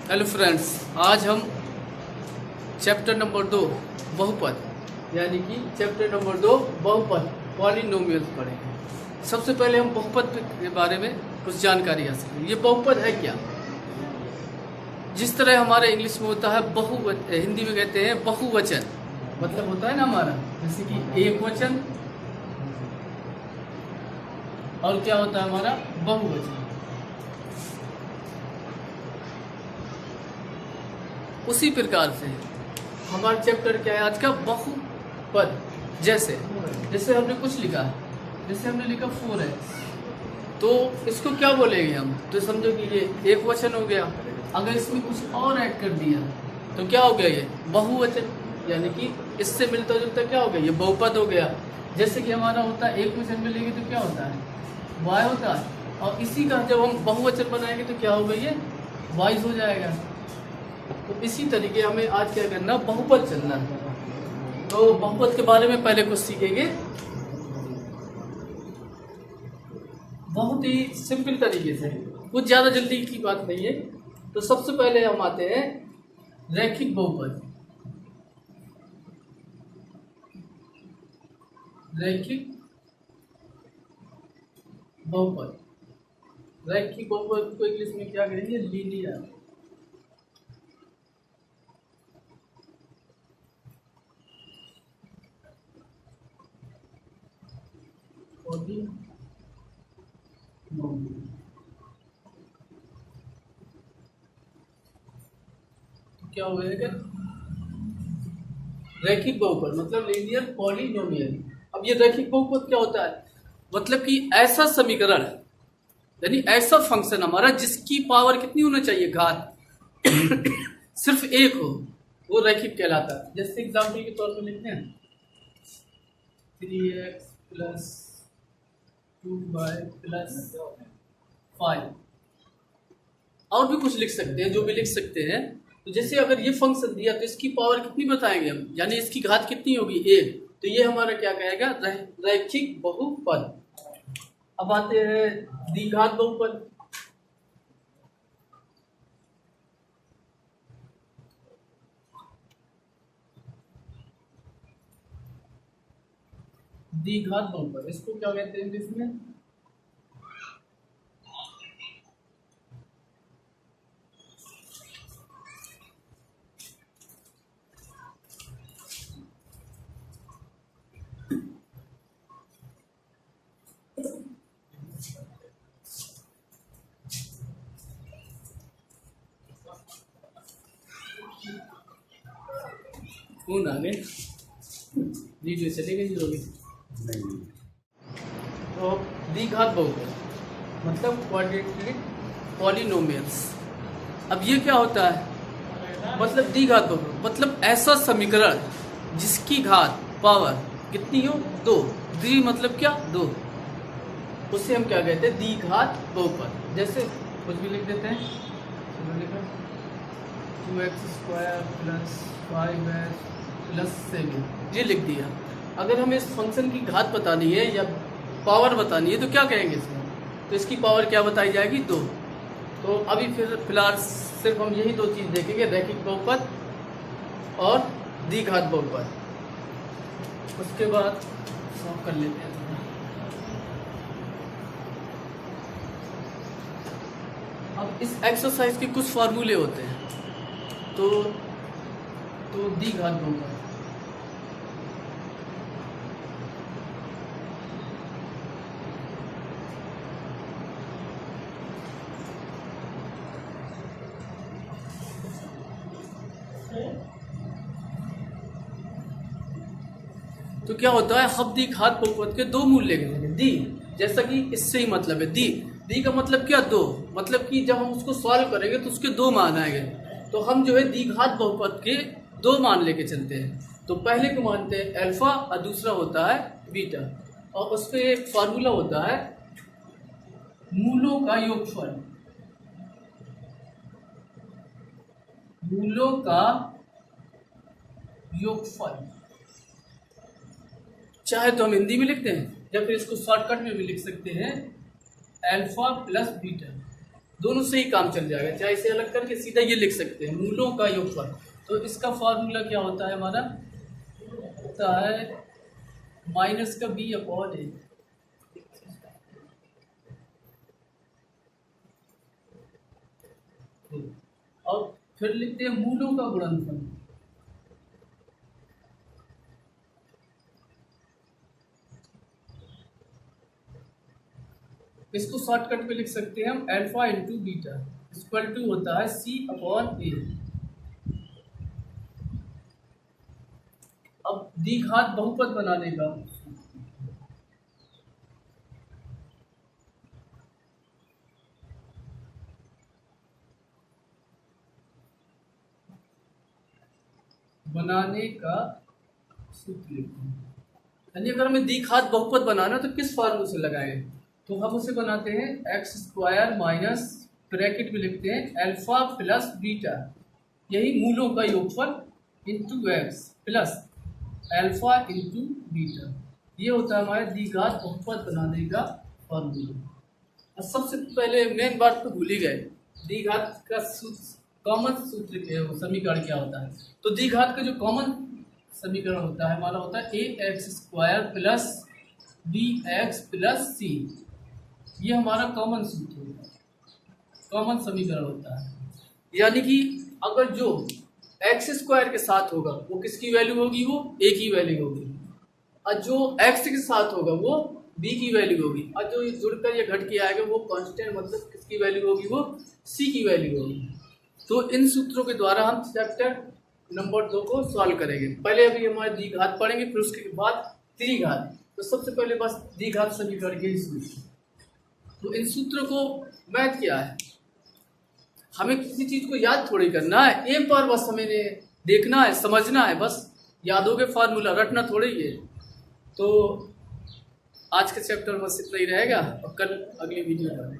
Hello friends, आज हम chapter number 2 बहुपद यानी कि चैप्टर नंबर 2 बहुपद पॉलिनोमियल्स पढ़ेंगे। सबसे पहले हम बहुपद के बारे में कुछ जानकारी हासिल करें। ये बहुपद है क्या? जिस तरह हमारे इंग्लिश में होता है हिंदी में कहते हैं बहुवचन, मतलब होता है ना हमारा, जैसे कि एक वचन, और क्या होता है हमारा बहुवचन। उसी प्रकार से हमारा चैप्टर क्या है आज का? बहुपद। जैसे हमने कुछ लिखा है, जैसे हमने लिखा 4x, तो इसको क्या बोलेंगे हम? तो समझो कि ये एक वचन हो गया। अगर इसमें कुछ और ऐड कर दिया तो क्या हो गया? ये बहुवचन, यानी कि इससे मिलता जुलता क्या हो गया? ये बहुपद हो गया। जैसे कि हमारा होता है एक वचन में लेंगे तो क्या होता है? y होता है, और इसी का जब हम बहुवचन बनाएंगे तो क्या होगा? ये y हो जाएगा। तो इसी तरीके हमें आज क्या करना? बहुपद चलना है। तो बहुपद के बारे में पहले कुछ सीखेंगे, बहुत ही सिंपल तरीके से, कुछ ज़्यादा जल्दी की बात नहीं है। तो सबसे पहले हम आते हैं रैखिक बहुपद। रैखिक बहुपद, रैखिक बहुपद को इंग्लिश में क्या कहेंगे? लीनियर। क्या हो गया? रैखिक बहुपद मतलब लीनियर पॉलिनोमियल। अब ये रैखिक बहुपद क्या होता है? मतलब कि ऐसा समीकरण, यानी ऐसा फंक्शन हमारा जिसकी पावर कितनी होना चाहिए? घात सिर्फ एक हो, वो रैखिक कहलाता है। जैसे एग्जाम्पल के तौर पर लिखते हैं 3x प्लस 2y प्लस 5, और भी कुछ लिख सकते हैं, जो भी लिख सकते हैं। तो जैसे अगर ये फंक्शन दिया तो इसकी पावर कितनी बताएंगे हम, यानी इसकी घात कितनी होगी? एक। तो ये हमारा क्या कहेगा? रैखिक बहुपद। अब आते हैं द्विघात बहुपद। द्विघात बहुपद इसको क्या कहते हैं इंग्लिश में? कौन आ गए? वीडियो चलेगा जी होगी नहीं। तो द्विघात बहुपद मतलब क्वाड्रेटिक पॉलिनोमियल्स। अब ये क्या होता है? मतलब द्विघात बहुपद मतलब ऐसा समीकरण जिसकी घात पावर कितनी हो? दो। द्वि मतलब क्या? दो। उससे हम क्या कहते हैं? द्विघात बहुपद। जैसे कुछ भी लिख देते हैं, 2x² प्लस 5x प्लस 7, ये लिख दिया। अगर हमें इस फंक्शन की घात बतानी है या पावर बतानी है तो क्या कहेंगे इसमें? तो इसकी पावर क्या बताई जाएगी? 2। तो अभी फिलहाल सिर्फ हम यही दो चीज़ देखेंगे, रैखिक बहुपद और द्विघात बहुपद। उसके बाद सॉल्व कर लेते हैं। अब इस एक्सरसाइज के कुछ फार्मूले होते हैं। तो द्विघात बहुपद, तो क्या होता है? हम द्विघात बहुपद के दो मूल लेंगे। दी, जैसा कि इससे ही मतलब है दी का मतलब क्या? दो। मतलब कि जब हम उसको सॉल्व करेंगे तो उसके दो मान आएंगे। तो हम जो है द्विघात बहुपद के दो मान लेके चलते हैं। तो पहले को मानते हैं अल्फा और दूसरा होता है बीटा, और उस पर एक फार्मूला होता है मूलों का योगफल। मूलों का योगफल, चाहे तो हम हिंदी में लिखते हैं या फिर इसको शॉर्टकट में भी लिख सकते हैं, अल्फा प्लस बीटा। दोनों से ही काम चल जाएगा, चाहे इसे अलग करके सीधा ये लिख सकते हैं मूलों का योगफल। तो इसका फार्मूला क्या होता है हमारा, होता है माइनस का b अपॉन a। और फिर लिखते हैं मूलों का गुणनफल। इसको शॉर्टकट में लिख सकते हैं हम alpha into beta equal to होता है c अपॉन a। अब द्विघात बहुपद बनाने का सूत्र लिखते हैं। यानी अगर हमें द्विघात बहुपद बनाना तो किस फॉर्मूले से लगाएंगे, तो हम उसे बनाते हैं एक्स स्क्वायर माइनस ब्रैकेट में लिखते हैं अल्फा प्लस बीटा, यही मूलों का योगफल into x plus alpha into beta. ये होता है हमारे द्विघात बहुपद बनाने का फॉर्मूला। और सबसे पहले मेन बात तो भूल ही गए, द्विघात का कॉमन सूत्र समीकरण क्या होता है। तो द्विघात का जो कॉमन समीकरण होता है हमारा होता है a x square plus b x plus c. ये हमारा कॉमन सूत्र होता है, कॉमन समीकरण होता है। यानी कि अगर जो एक्स स्क्वायर के साथ होगा वो किसकी वैल्यू होगी, वो ए की वैल्यू होगी, और जो एक्स के साथ होगा वो बी की वैल्यू होगी, और जो जुड़कर ये घट के आएगा वो कांस्टेंट मतलब किसकी वैल्यू होगी, वो सी की वैल्यू होगी। तो इन सूत्रों के द्वारा हम चैप्टर नंबर 2 को सॉल्व करेंगे। पहले अभी हमारे द्विघात पढ़ेंगे, फिर उसके बाद त्रिघात। तो सबसे पहले बस द्विघात समीकरण के सूत्र। तो इन सूत्रों को मैथ क्या है, हमें किसी चीज़ को याद थोड़ी करना है, एक बार बस हमें देखना है, समझना है, बस याद हो गए फार्मूला, रटना थोड़ी है। तो आज के चैप्टर बस इतना ही रहेगा और कल अगली वीडियो में